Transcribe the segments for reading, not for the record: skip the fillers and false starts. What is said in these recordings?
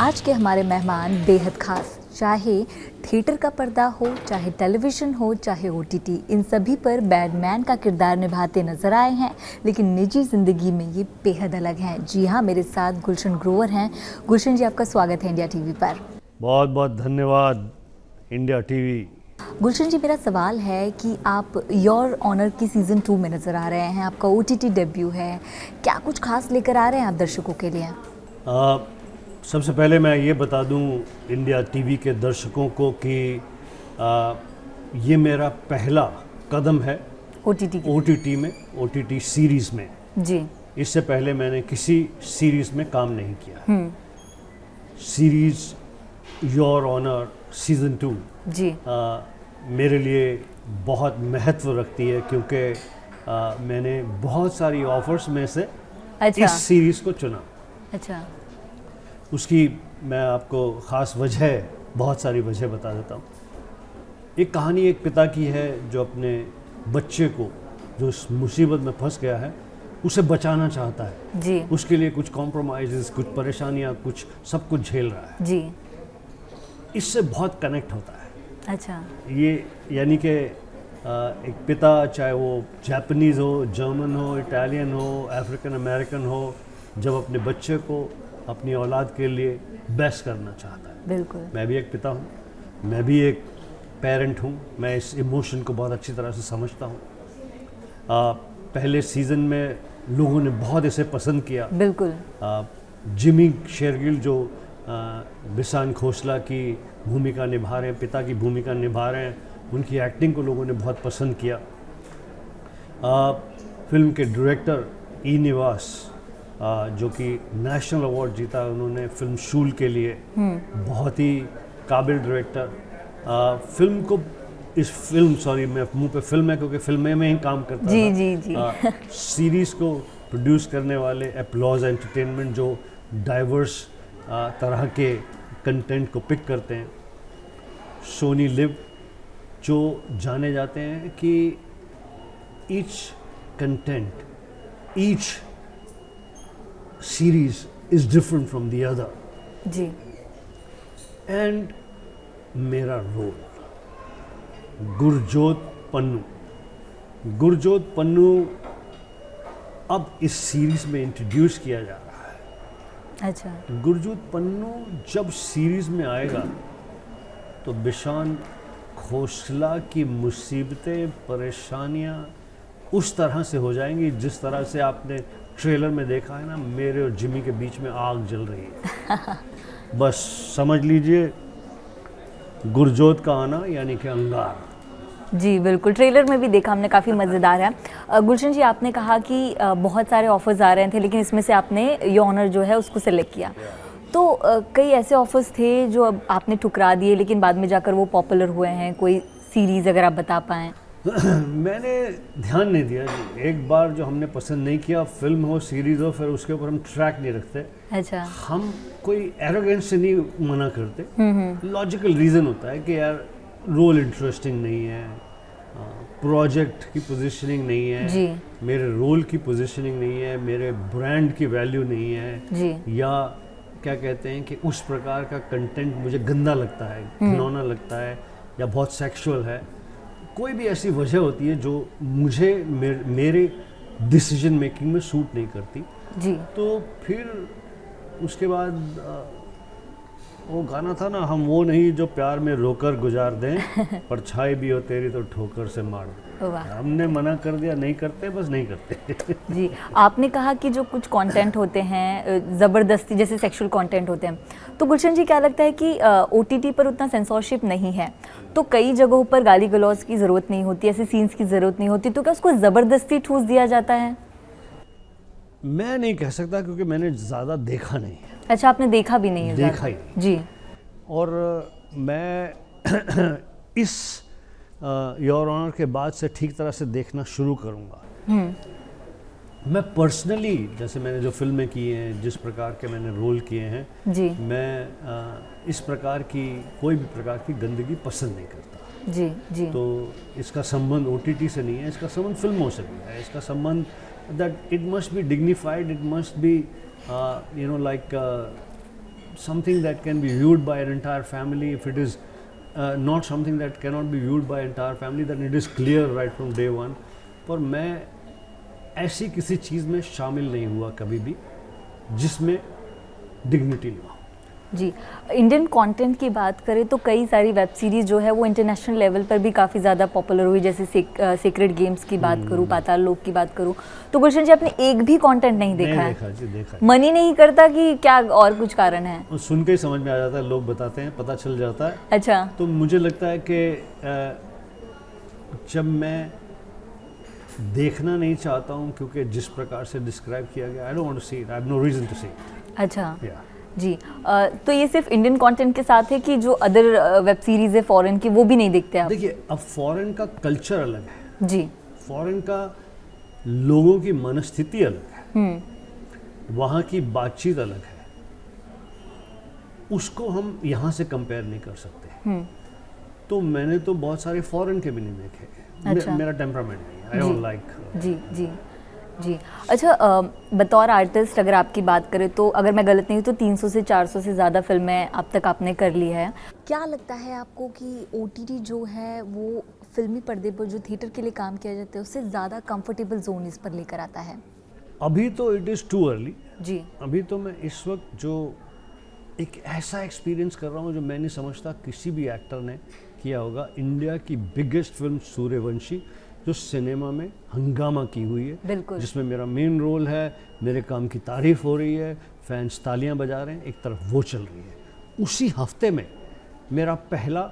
आज के हमारे मेहमान बेहद खास, चाहे थिएटर का पर्दा हो, चाहे टेलीविज़न हो, चाहे ओटीटी, इन सभी पर बैडमैन का किरदार निभाते नजर आए हैं, लेकिन निजी ज़िंदगी में ये बेहद अलग हैं। जी हाँ, मेरे साथ गुलशन ग्रोवर हैं। गुलशन जी, आपका स्वागत है इंडिया टीवी पर। बहुत बहुत धन्यवाद इंडिया टीवी। गुलशन जी, मेरा सवाल है कि आप योर ऑनर की सीज़न 2 में नज़र आ रहे हैं, आपका ओटीटी डेब्यू है, क्या कुछ खास लेकर आ रहे हैं आप दर्शकों के लिए? सबसे पहले मैं ये बता दूं इंडिया टीवी के दर्शकों को कि ये मेरा पहला कदम है ओटीटी में, ओटीटी सीरीज़ में। जी। इससे पहले मैंने किसी सीरीज़ में काम नहीं किया। सीरीज़ योर ऑनर सीज़न 2 जी मेरे लिए बहुत महत्व रखती है, क्योंकि मैंने बहुत सारी ऑफर्स में से इस सीरीज़ को चुना। अच्छा। उसकी मैं आपको ख़ास वजह, बहुत सारी वजह बता देता हूँ। एक कहानी एक पिता की है जो अपने बच्चे को, जो इस मुसीबत में फंस गया है, उसे बचाना चाहता है जी। उसके लिए कुछ कॉम्प्रोमाइज़, कुछ परेशानियाँ, कुछ सब कुछ झेल रहा है जी। इससे बहुत कनेक्ट होता है। अच्छा। ये यानी कि एक पिता, चाहे वो जापानीज़ हो, जर्मन हो, इटालियन हो, अफ्रीकन अमेरिकन हो, जब अपने बच्चे को, अपनी औलाद के लिए बेस्ट करना चाहता है। बिल्कुल। मैं भी एक पिता हूँ, मैं भी एक पेरेंट हूँ, मैं इस इमोशन को बहुत अच्छी तरह से समझता हूँ। पहले सीज़न में लोगों ने बहुत इसे पसंद किया। बिल्कुल। जिमी शेरगिल जो बिसान खोसला की भूमिका निभा रहे हैं, पिता की भूमिका निभा रहे हैं, उनकी एक्टिंग को लोगों ने बहुत पसंद किया। फिल्म के डायरेक्टर ई निवास, जो कि नेशनल अवार्ड जीता उन्होंने फिल्म शूल के लिए, बहुत ही काबिल डायरेक्टर। फिल्म को इस फिल्म, सॉरी मैं मुंह पे फिल्म है क्योंकि फिल्में में ही काम करता था। जी। सीरीज़ को प्रोड्यूस करने वाले एप्लॉज एंटरटेनमेंट, जो डाइवर्स तरह के कंटेंट को पिक करते हैं। सोनी लिव, जो जाने जाते हैं कि each content, each series is different from the other जी। and मेरा रोल गुरजोत पन्नू अब इस सीरीज में इंट्रोड्यूस किया जा रहा है। अच्छा। गुरजोत पन्नू जब सीरीज में आएगा तो बिशान खोसला की मुसीबतें, परेशानियां उस तरह से हो जाएंगी जिस तरह से आपने ट्रेलर में देखा है ना, मेरे और जिमी के बीच में आग जल रही है। बस समझ लीजिए गुरजोत का आना यानी कि अंगार। जी बिल्कुल, ट्रेलर में भी देखा हमने, काफ़ी मज़ेदार है। गुलशन जी, आपने कहा कि बहुत सारे ऑफर्स आ रहे थे, लेकिन इसमें से आपने योर ऑनर जो है उसको सिलेक्ट किया। तो कई ऐसे ऑफर्स थे जो अब आपने ठुकरा दिए, लेकिन बाद में जाकर वो पॉपुलर हुए हैं। कोई सीरीज़ अगर आप बता पाएँ? मैंने ध्यान नहीं दिया जी। एक बार जो हमने पसंद नहीं किया, फिल्म हो, सीरीज़ हो, फिर उसके ऊपर हम ट्रैक नहीं रखते। अच्छा। हम कोई एरोगेंस से नहीं मना करते। लॉजिकल रीज़न होता है कि यार रोल इंटरेस्टिंग नहीं है, प्रोजेक्ट की पोजीशनिंग नहीं है जी। मेरे रोल की पोजीशनिंग नहीं है, मेरे ब्रांड की वैल्यू नहीं है जी। या क्या कहते हैं कि उस प्रकार का कंटेंट मुझे गंदा लगता है, घिनौना लगता है, या बहुत सेक्सुअल है। कोई भी ऐसी वजह होती है जो मुझे मेरे डिसीजन मेकिंग में सूट नहीं करती जी। तो फिर उसके बाद वो गाना था ना, हम वो नहीं जो प्यार में रोकर गुजार दें, परछाई भी हो तेरी तो ठोकर से मार दें। हमने मना कर दिया, नहीं करते, बस नहीं करते। जी, आपने कहा कि जो कुछ कंटेंट होते हैं ज़बरदस्ती, जैसे सेक्सुअल कंटेंट होते हैं, तो गुलशन जी क्या लगता है कि ओटीटी पर उतना सेंसरशिप नहीं है, तो कई जगहों पर गाली गलौज की ज़रूरत नहीं होती, ऐसे सीन्स की ज़रूरत नहीं होती, तो क्या उसको ज़बरदस्ती ठूस दिया जाता है? मैं नहीं कह सकता, क्योंकि मैंने ज़्यादा देखा नहीं है। अच्छा, आपने देखा भी नहीं है? देखा ही जी। और मैं इस योर ऑनर के बाद से ठीक तरह से देखना शुरू करूँगा। मैं पर्सनली, जैसे मैंने जो फिल्में की हैं, जिस प्रकार के मैंने रोल किए हैं जी, मैं इस प्रकार की कोई भी प्रकार की गंदगी पसंद नहीं करता जी। जी। तो इसका संबंध ओटीटी से नहीं है, इसका संबंध फिल्मों से भी है। इसका संबंध that it must be dignified, it must be like something that can be viewed by an entire family. If it is not something that cannot be viewed by entire family, then it is clear right from day one. पर मैं ऐसी किसी चीज़ में शामिल नहीं हुआ कभी भी जिसमें डिग्निटी ना हो। जी, इंडियन कंटेंट की बात करें तो कई सारी वेब सीरीज़ जो है वो इंटरनेशनल लेवल पर भी काफ़ी ज़्यादा पॉपुलर हुई, जैसे सीक्रेट गेम्स की बात करूँ, पाताल लोक की बात करूँ, तो गुलशन जी आपने एक भी कंटेंट नहीं देखा है? देखा। मन ही नहीं करता कि क्या और कुछ कारण है? सुन के ही समझ में आ जाता है, लोग बताते हैं, पता चल जाता है। अच्छा। तो मुझे लगता है कि जब मैं देखना नहीं चाहता हूँ क्योंकि जिस प्रकार से डिस्क्राइब किया गया, I don't want to see it, I have no reason to see it. अच्छा। या जी, तो ये सिर्फ इंडियन कंटेंट के साथ है कि जो अदर वेब सीरीज है फॉरेन की वो भी नहीं देखते आप? देखिए, अब फॉरेन का कल्चर अलग है जी, फॉरेन का लोगों की मनस्थिति अलग है, वहाँ की बातचीत अलग है, उसको हम यहाँ से कंपेयर नहीं कर सकते। तो मैंने तो बहुत सारे फॉरेन के भी नहीं देखे। अच्छा। मेरा टेम्परामेंट नहीं, आई डोंट लाइक। जी जी जी। अच्छा, बतौर आर्टिस्ट अगर आपकी बात करें तो अगर मैं गलत नहीं हूँ तो 300 से 400 से ज़्यादा फिल्में अब तक आपने कर ली है। क्या लगता है आपको कि ओटीटी जो है वो फिल्मी पर्दे पर जो थिएटर के लिए काम किया जाता है उससे ज़्यादा कंफर्टेबल जोन इस पर लेकर आता है? अभी तो इट इज़ टू अर्ली। जी। अभी तो मैं इस वक्त जो एक ऐसा एक्सपीरियंस कर रहा हूँ जो मैं नहीं समझता किसी भी एक्टर ने किया होगा। इंडिया की बिगेस्ट फिल्म सूर्यवंशी जो सिनेमा में हंगामा की हुई है, बिल्कुल, जिसमें मेरा मेन रोल है, मेरे काम की तारीफ हो रही है, फैंस तालियां बजा रहे हैं, एक तरफ वो चल रही है। उसी हफ्ते में मेरा पहला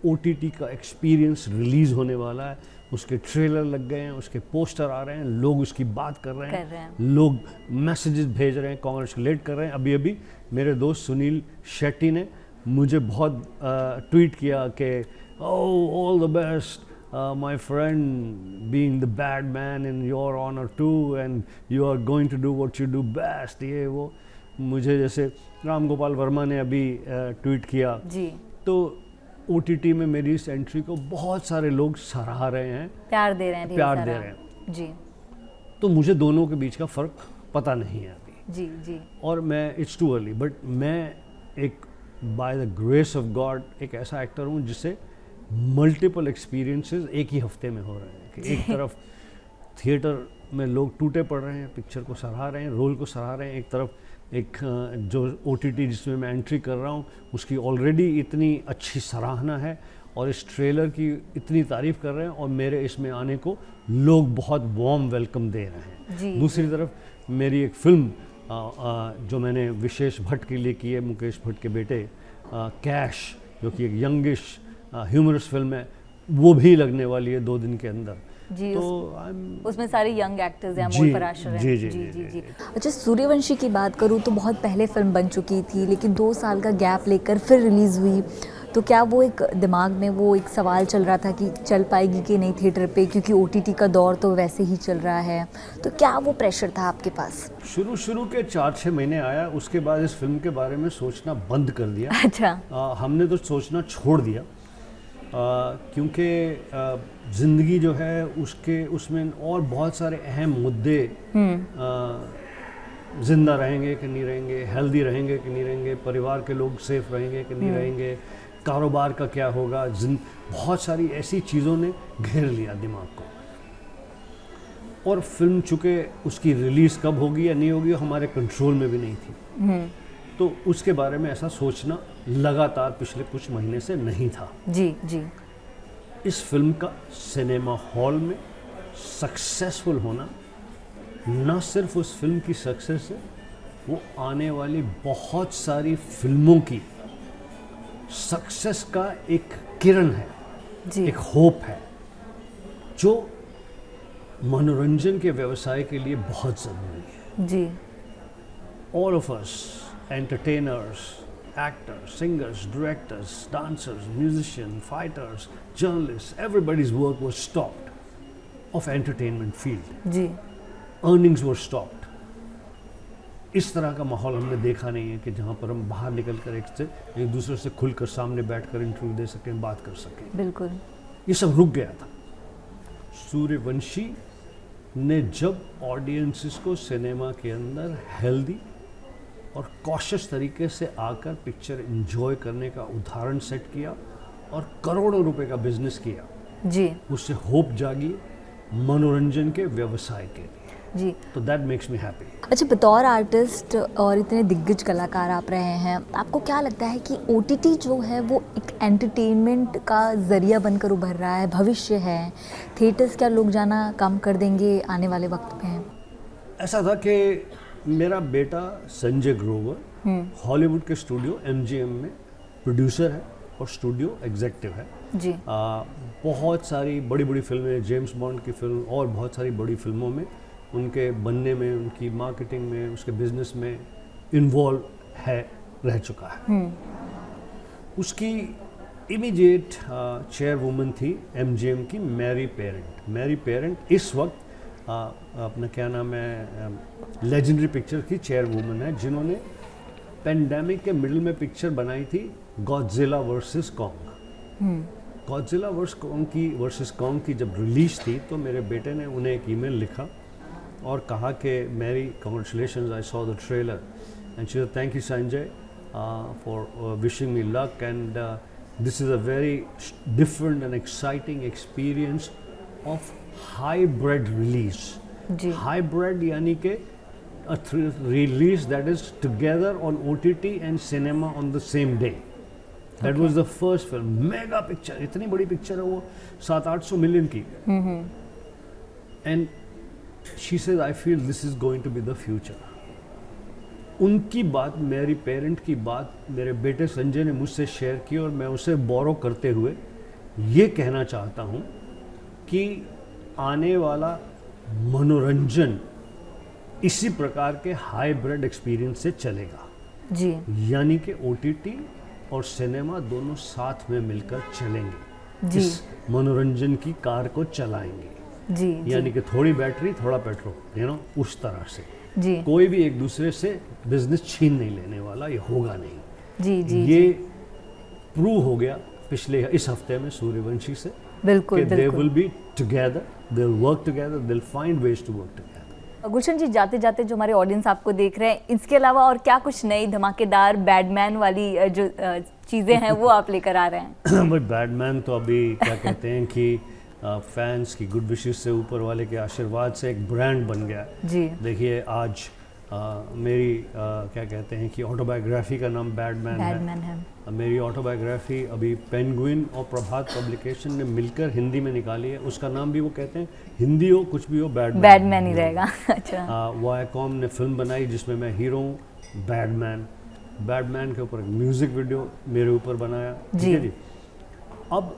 ओटीटी का एक्सपीरियंस रिलीज़ होने वाला है। उसके ट्रेलर लग गए हैं, उसके पोस्टर आ रहे हैं, लोग उसकी बात कर रहे हैं, लोग मैसेजेस भेज रहे हैं, कांग्रेचुलेट कर रहे हैं। अभी अभी मेरे दोस्त सुनील शेट्टी ने मुझे बहुत ट्वीट किया कि oh all the best my friend, being the bad man in your honor too, and you are going to do what you do best। ये वो मुझे जैसे राम गोपाल वर्मा ने अभी ट्वीट किया जी। तो ओटीटी में मेरी इस एंट्री को बहुत सारे लोग सराह रहे हैं, प्यार दे रहे हैं जी। तो मुझे दोनों के बीच का फ़र्क पता नहीं है अभी। जी जी। और मैं इट्स टू अर्ली, बट मैं एक by the grace of God एक ऐसा एक्टर हूँ जिससे मल्टीपल एक्सपीरियंसेस एक ही हफ्ते में हो रहे हैं कि एक तरफ थिएटर में लोग टूटे पड़ रहे हैं, पिक्चर को सराह रहे हैं, रोल को सराह रहे हैं, एक तरफ एक जो ओटीटी जिसमें मैं एंट्री कर रहा हूँ उसकी ऑलरेडी इतनी अच्छी सराहना है और इस ट्रेलर की इतनी तारीफ़ कर रहे हैं और मेरे इसमें आने को लोग बहुत वार्म वेलकम दे रहे हैं। दूसरी तरफ मेरी एक फिल्म जो मैंने विशेष भट्ट के लिए की है, मुकेश भट्ट के बेटे, कैश, जो कि एक यंगिश ह्यूमरस फिल्म है, वो भी लगने वाली है 2 दिन के अंदर जी। तो उसमें सारे यंग एक्टर्स हैं, अमोल पराशर हैं। जी जी जी, जी, जी। अच्छा, सूर्यवंशी की बात करूँ तो बहुत पहले फिल्म बन चुकी थी लेकिन 2 साल का गैप लेकर फिर रिलीज़ हुई, तो क्या वो एक दिमाग में वो एक सवाल चल रहा था कि चल पाएगी कि नहीं थिएटर पे, क्योंकि ओटीटी का दौर तो वैसे ही चल रहा है, तो क्या वो प्रेशर था आपके पास? शुरू के 4-6 महीने आया, उसके बाद इस फिल्म के बारे में सोचना बंद कर दिया। अच्छा। हमने तो सोचना छोड़ दिया क्योंकि ज़िंदगी जो है उसमें और बहुत सारे अहम मुद्दे, ज़िंदा रहेंगे कि नहीं रहेंगे, हेल्दी रहेंगे कि नहीं रहेंगे, परिवार के लोग सेफ रहेंगे कि नहीं रहेंगे, कारोबार का क्या होगा, बहुत सारी ऐसी चीज़ों ने घेर लिया दिमाग को। और फिल्म चूँकि उसकी रिलीज़ कब होगी या नहीं होगी हमारे कंट्रोल में भी नहीं थी, तो उसके बारे में ऐसा सोचना लगातार पिछले कुछ महीने से नहीं था। जी जी। इस फिल्म का सिनेमा हॉल में सक्सेसफुल होना न सिर्फ उस फिल्म की सक्सेस है, वो आने वाली बहुत सारी फिल्मों की सक्सेस का एक किरण है जी। एक होप है जो मनोरंजन के व्यवसाय के लिए बहुत ज़रूरी है जी। All of us, entertainers, actors, singers, directors, dancers, musicians, fighters, journalists, everybody's work was stopped of entertainment field. जी। Earnings were stopped. इस तरह का माहौल हमने देखा नहीं है कि जहाँ पर हम बाहर निकल कर एक दूसरे से खुलकर सामने बैठकर इंटरव्यू दे सकें, बात कर सकें। बिल्कुल। ये सब रुक गया था। सूर्यवंशी ने जब ऑडियंसेस को सिनेमा के अंदर हेल्दी, और कॉशियस तरीके से आकर पिक्चर एंजॉय करने का उदाहरण सेट किया और करोड़ों रुपए का बिजनेस किया जी उससे होप जागी मनोरंजन के व्यवसाय के लिए। जी। तो दैट मेक्स मी हैप्पी। अच्छा, बतौर आर्टिस्ट और इतने दिग्गज कलाकार आप रहे हैं, आपको क्या लगता है कि OTT जो है वो एक एंटरटेनमेंट का ज़रिया बनकर उभर रहा है, भविष्य है? थिएटर्स क्या लोग जाना कम कर देंगे आने वाले वक्त में? ऐसा था कि मेरा बेटा संजय ग्रोवर हॉलीवुड के स्टूडियो MGM में प्रोड्यूसर है और स्टूडियो एग्जेक्टिव है जी। बहुत सारी बड़ी बड़ी फिल्में, जेम्स बॉन्ड की फिल्म और बहुत सारी बड़ी फिल्मों में उनके बनने में, उनकी मार्केटिंग में, उसके बिजनेस में इन्वॉल्व है, रह चुका है। उसकी इमीडिएट चेयरवुमन थी MGM की मैरी पेरेंट इस वक्त अपना क्या नाम है, लेजेंडरी पिक्चर की चेयरवुमन है, जिन्होंने पेंडेमिक के मिडिल में पिक्चर बनाई थी Godzilla versus Kong. Godzilla versus Kong की जब रिलीज थी तो मेरे बेटे ने उन्हें एक ईमेल लिखा और कहा कि Mary congratulations, I saw the trailer and she said thank you Sanjay for wishing me luck and this is a very different and exciting experience of hybrid release. Hybrid यानी कि a release that is together on OTT and cinema on the same day. That was the first film. Mega picture, इतनी बड़ी picture है वो 700-800 million की. And she says, I feel this is going to be the future. उनकी बात, मेरी parent की बात मेरे बेटे संजय ने मुझसे शेयर की और मैं उसे बोरो करते हुए ये कहना चाहता हूँ कि आने वाला मनोरंजन इसी प्रकार के हाइब्रिड एक्सपीरियंस से चलेगा जी। यानी कि OTT और सिनेमा दोनों साथ में मिलकर चलेंगे जी। इस मनोरंजन की कार को चलाएंगे जी। यानी कि थोड़ी बैटरी थोड़ा पेट्रोल, उस तरह से जी। कोई भी एक दूसरे से बिजनेस छीन नहीं लेने वाला, ये होगा नहीं। जी जी ये जी। प्रूव हो गया पिछले इस हफ्ते में सूर्यवंशी से। बिल्कुल they will be together, they will work together, they will find ways to work together. Gulshan ji, जाते जाते जो हमारे ऑडियंस आपको देख रहे हैं, इसके अलावा और क्या कुछ नई धमाकेदार बैडमैन वाली जो चीज़ें हैं वो आप लेकर आ रहे हैं? भाई बैडमैन तो अभी क्या कहते हैं कि फैंस की गुड विशेस से, ऊपर वाले के आशीर्वाद से एक ब्रांड बन गया जी। देखिए आज मेरी क्या कहते हैं कि ऑटोबायोग्राफी का नाम बैडमैन है। मेरी ऑटोबायोग्राफी अभी पेंगुइन और प्रभात पब्लिकेशन ने मिलकर हिंदी में निकाली है। उसका नाम भी वो कहते हैं हिंदी हो कुछ भी हो बैडमैन ही रहेगा। अच्छा। वायाकॉम ने फिल्म बनाई जिसमें मैं हीरो हूँ, बैडमैन के ऊपर म्यूजिक वीडियो मेरे ऊपर बनाया। ठीक है जी। अब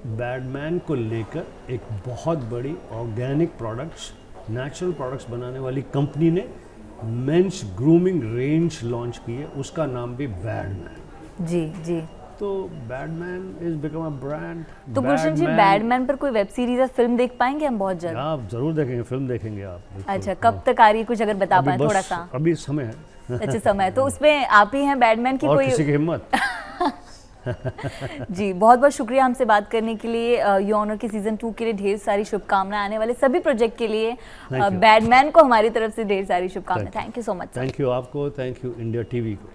बैडमैन को लेकर एक बहुत बड़ी ऑर्गेनिक प्रोडक्ट्स, नेचुरल प्रोडक्ट्स बनाने वाली कंपनी ने मेंस ग्रूमिंग रेंज लॉन्च की है, उसका नाम भी बैडमैन। जी जी। तो badman is become a brand. तो गुलशन जी, बैडमैन पर कोई वेब सीरीज या फिल्म देख पाएंगे हम बहुत जल्द? आप जरूर देखेंगे, फिल्म देखेंगे आप। अच्छा, कब तक आ रही है, कुछ अगर बता पाएं थोड़ा सा? अभी समय है। अच्छा, समय है। तो उसमें आप ही हैं बैडमैन की? और कोई किसी की हिम्मत। जी, बहुत बहुत शुक्रिया हमसे बात करने के लिए। यू ऑनर के सीजन 2 के लिए ढेर सारी शुभकामनाएं, आने वाले सभी प्रोजेक्ट के लिए बैडमैन को हमारी तरफ से ढेर सारी शुभकामनाएं। Thank you so much. Thank you आपको, थैंक यू इंडिया TV को।